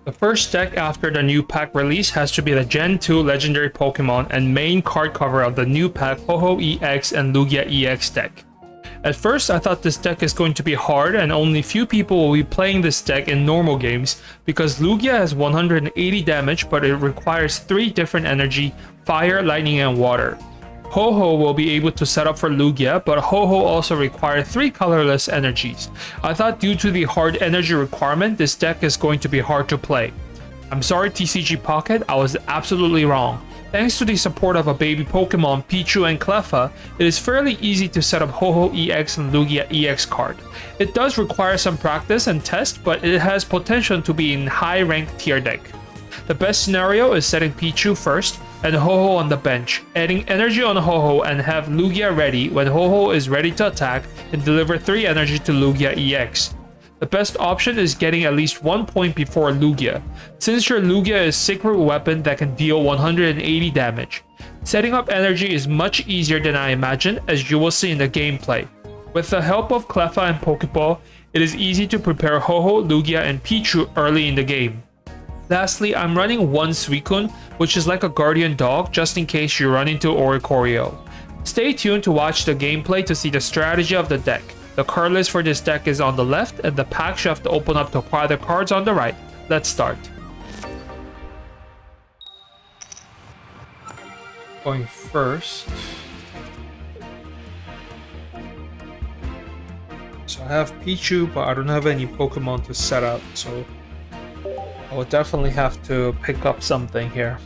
The first deck after the new pack release has to be the Gen 2 legendary Pokemon and main card cover of the new pack Ho-Oh EX and Lugia EX deck. At first, I thought this deck is going to be hard and only few people will be playing this deck in normal games because Lugia has 180 damage but it requires 3 different energy, fire, lightning, and water. Ho-Oh will be able to set up for Lugia, but Ho-Oh also requires 3 colorless energies. I thought due to the hard energy requirement, this deck is going to be hard to play. I'm sorry TCG Pocket, I was absolutely wrong. Thanks to the support of a baby Pokemon, Pichu and Cleffa, it is fairly easy to set up Ho-Oh EX and Lugia EX card. It does require some practice and test, but it has potential to be in high rank tier deck. The best scenario is setting Pichu first and Ho-Oh on the bench, adding energy on Ho-Oh and have Lugia ready when Ho-Oh is ready to attack and deliver 3 energy to Lugia EX. The best option is getting at least 1 point before Lugia, since your Lugia is secret weapon that can deal 180 damage. Setting up energy is much easier than I imagined, as you will see in the gameplay. With the help of Cleffa and Pokeball, it is easy to prepare Ho-Oh, Lugia, and Pichu early in the game. Lastly, I'm running one Suicune, which is like a guardian dog just in case you run into Oricorio. Stay tuned to watch the gameplay to see the strategy of the deck. The card list for this deck is on the left and the pack shelf to open up to acquire the cards on the right. Let's start. Going first. So I have Pichu, but I don't have any Pokemon to set up, so I will definitely have to pick up something here.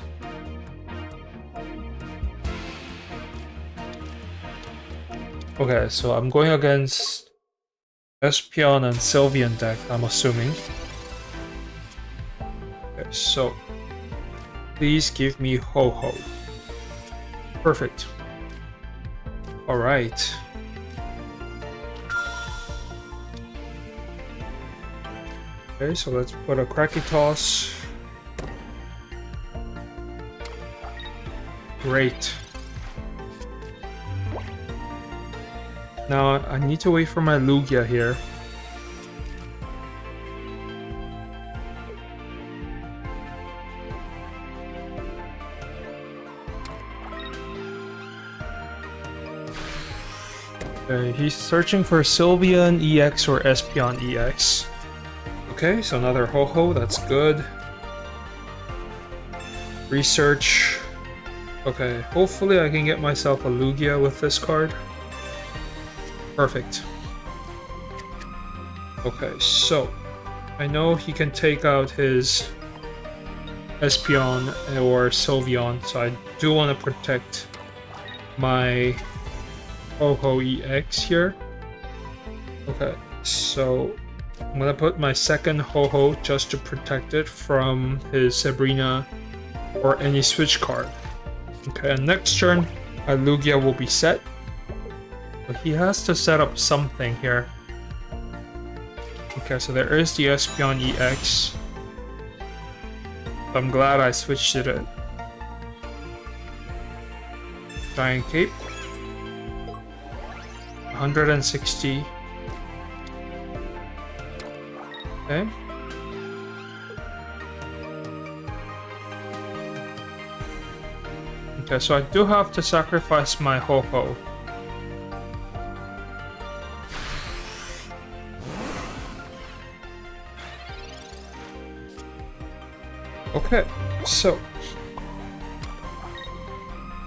Okay, so I'm going against Espeon and Sylveon deck, I'm assuming. Okay, so please give me Ho-Oh. Perfect. Alright. Okay, so let's put a Cracky Toss. Great. Now I need to wait for my Lugia here. Okay, he's searching for Sylveon EX or Espeon EX. Okay, so another Ho-Oh, that's good. Research. Okay, hopefully I can get myself a Lugia with this card. Perfect. Okay, so I know he can take out his Espeon or Sylveon, so I do want to protect my Ho-Oh EX here. Okay, so I'm gonna put my second Ho-Oh just to protect it from his Sabrina or any switch card. Okay, and next turn, my Lugia will be set. But he has to set up something here. Okay, so there is the Espeon EX. I'm glad I switched it. Giant Cape. 160. Okay. Okay, so I do have to sacrifice my Ho-Oh. Okay, so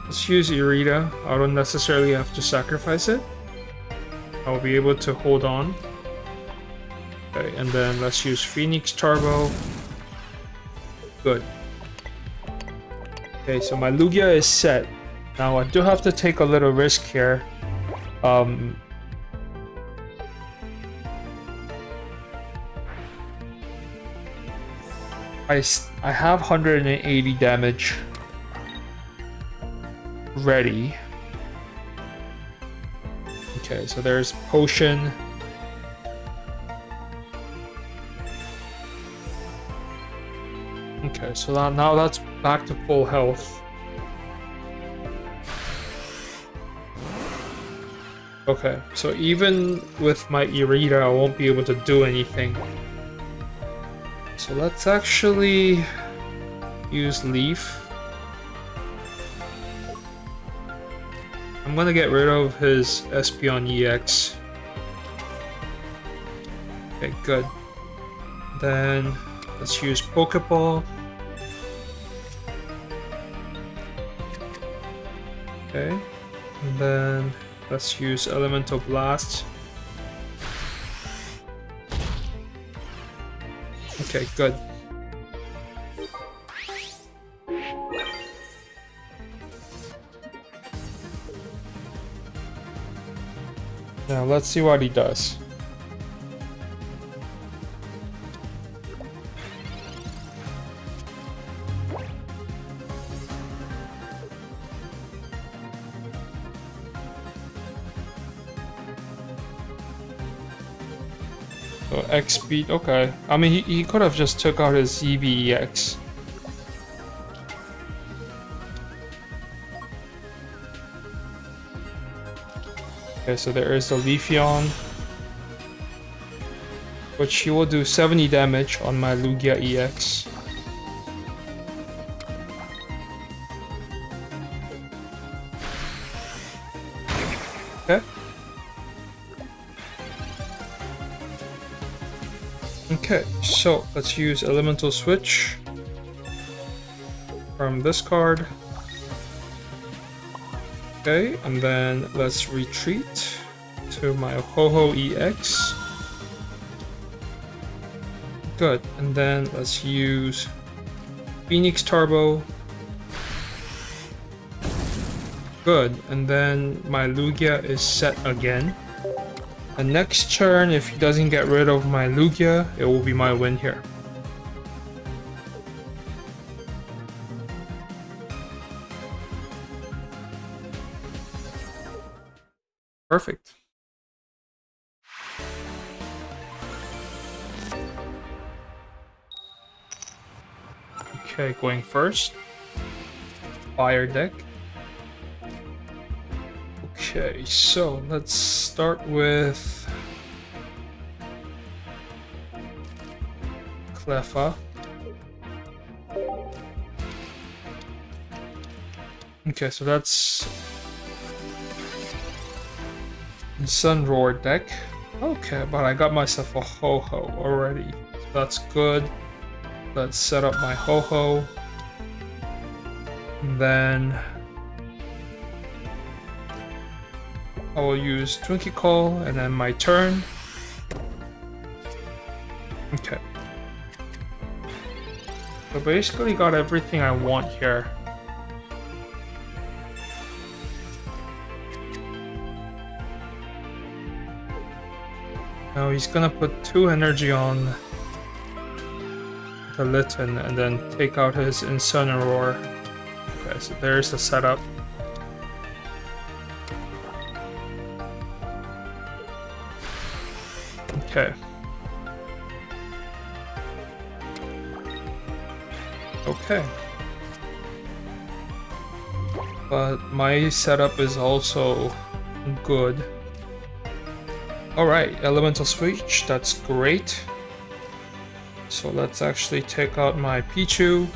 let's use Irida. I don't necessarily have to sacrifice it. I'll be able to hold on. Okay, and then let's use Phoenix Turbo. Good. Okay, so my Lugia is set. Now I do have to take a little risk here. I have 180 damage ready. Okay, so there's Potion. Okay, so now that's back to full health. Okay, so even with my Irida, I won't be able to do anything. So let's actually use Leaf. I'm gonna get rid of his Espeon EX. Okay, good. Then let's use Pokeball. Okay, and then let's use Elemental Blast. Okay, good. Now let's see what he does. So X speed, okay. I mean, he could have just took out his EVEX. Okay, so there is the Leafeon, which he will do 70 damage on my Lugia EX. Okay. Okay, so let's use Elemental Switch from this card. Okay, and then let's retreat to my Ho-Ho EX. Good, and then let's use Phoenix Turbo. Good, and then my Lugia is set again. And next turn, if he doesn't get rid of my Lugia, it will be my win here. Perfect. Okay, going first. Fire deck. Okay, so let's start with Cleffa. Okay, so that's Incineroar deck. Okay, but I got myself a Ho-Ho already. So that's good. Let's set up my Ho-Ho. And then I will use Twinkie Call and then my turn. Okay. So basically got everything I want here. Now he's gonna put 2 energy on the Litten and then take out his Incineroar. Okay, so there's the setup. Okay. Okay. But my setup is also good. Alright, Elemental Switch, that's great. So let's actually take out my Pichu.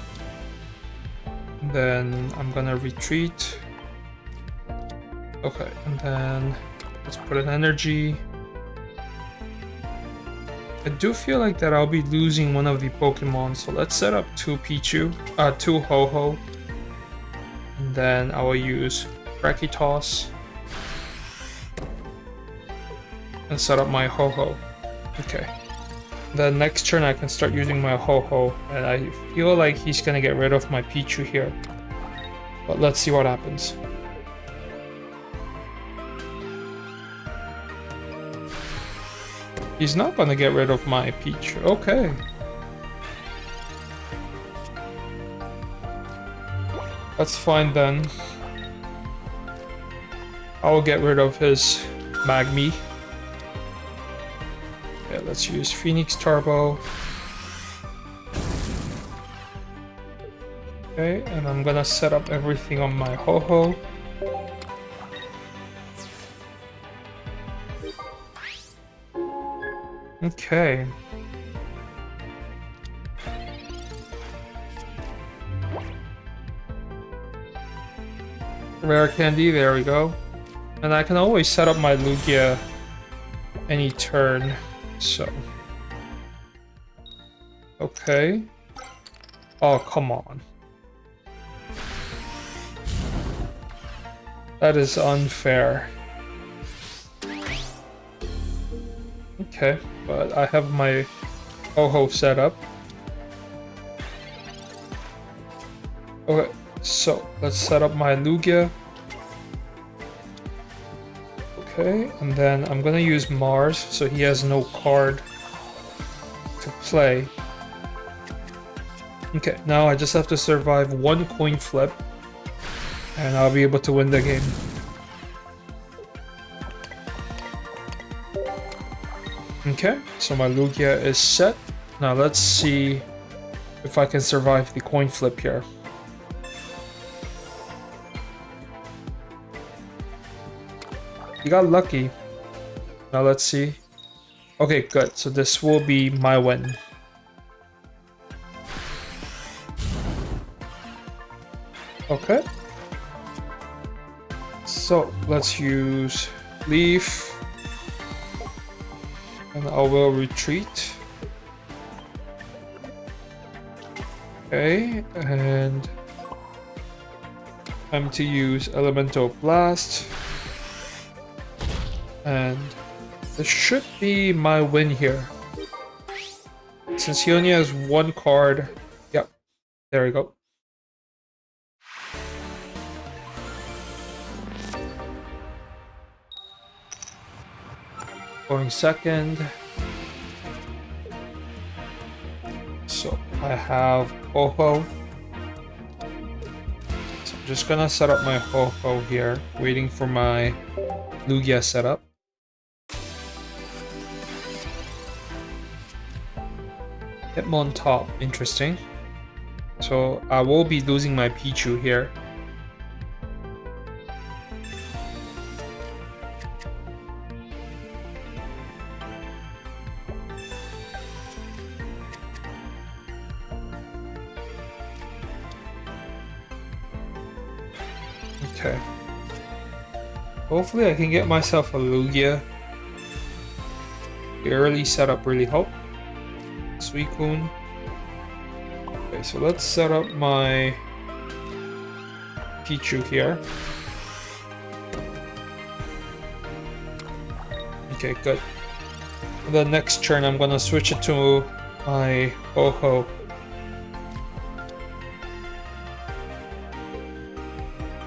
Then I'm gonna retreat. Okay, and then let's put an energy. I do feel like that I'll be losing one of the Pokemon, so let's set up 2 Pichu, 2 Ho-Ho. And then I will use Brachytoss. And set up my Ho-Ho. Okay. The next turn I can start using my Ho-Ho, and I feel like he's gonna get rid of my Pichu here. But let's see what happens. He's not gonna get rid of my Pichu. Okay. That's fine then. I'll get rid of his Magby. Okay, let's use Phoenix Turbo. Okay, and I'm gonna set up everything on my Ho-Ho. Okay. Rare candy, there we go. And I can always set up my Lugia any turn, so. Okay. Oh, come on. That is unfair. Okay, but I have my Ho-Ho set up. Okay, so let's set up my Lugia. Okay, and then I'm gonna use Mars, so he has no card to play. Okay, now I just have to survive one coin flip, and I'll be able to win the game. Okay, so my Lugia is set. Now let's see if I can survive the coin flip here. You got lucky. Now let's see. Okay, good. So this will be my win. Okay. So let's use Leaf. And I will retreat. Okay, and time to use Elemental Blast. And this should be my win here. Since he only has one card. Yep, there we go. Going second. So I have Ho-Ho. So I'm just gonna set up my Ho-Ho here, waiting for my Lugia setup. Hitmon top, interesting. So I will be losing my Pichu here. Okay. Hopefully I can get myself a Lugia. The early setup really helped. Suicune. Okay, so let's set up my Pichu here. Okay, good. The next turn I'm gonna switch it to my Ho-Ho.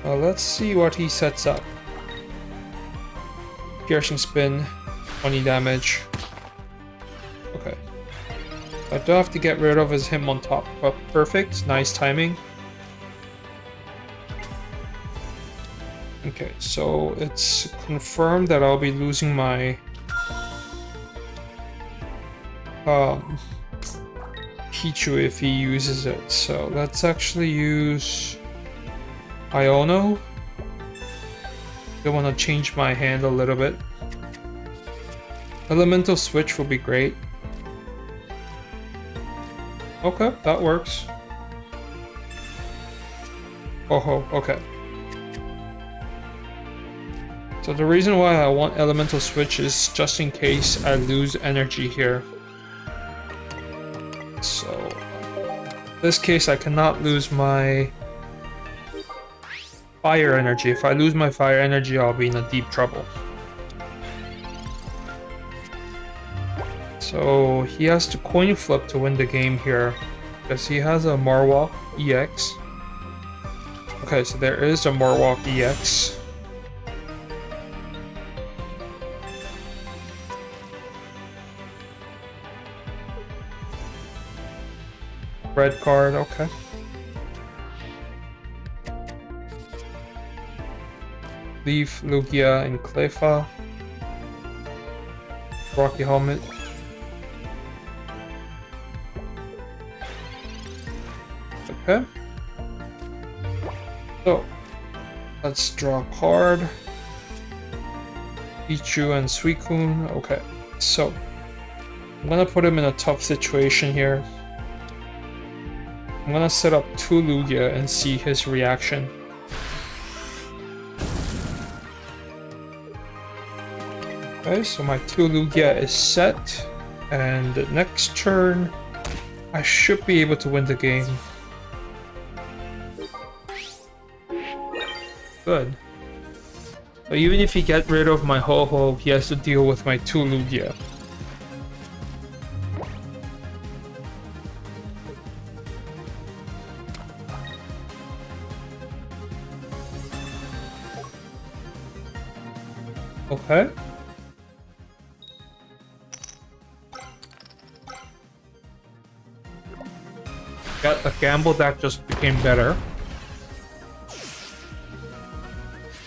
Let's see what he sets up. Piercing Spin, 20 damage. Okay. I do have to get rid of his him on top. But perfect, nice timing. Okay, so it's confirmed that I'll be losing my Pichu if he uses it. So let's actually use Iono. I want to change my hand a little bit. Elemental Switch will be great. Okay, that works. Oh, okay. So the reason why I want Elemental Switch is just in case I lose energy here. So, in this case I cannot lose my fire energy. If I lose my fire energy, I'll be in a deep trouble. So he has to coin flip to win the game here, because he has a Marowak EX. Okay, so there is a Marowak EX. Red card, okay. Leaf, Lugia, and Cleffa. Rocky Helmet. Okay. So, let's draw a card. Pichu and Suicune. Okay, so I'm gonna put him in a tough situation here. I'm gonna set up two Lugia and see his reaction. Okay, so my 2 Lugia is set. And the next turn, I should be able to win the game. Good. So even if he gets rid of my Ho-Ho, he has to deal with my 2 Lugia. Okay. Got the gamble that just became better.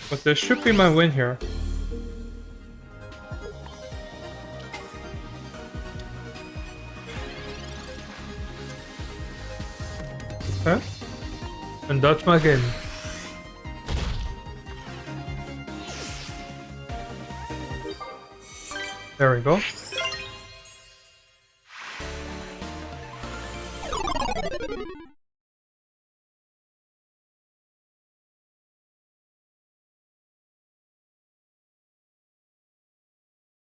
But this should be my win here. Okay. And that's my game. There we go.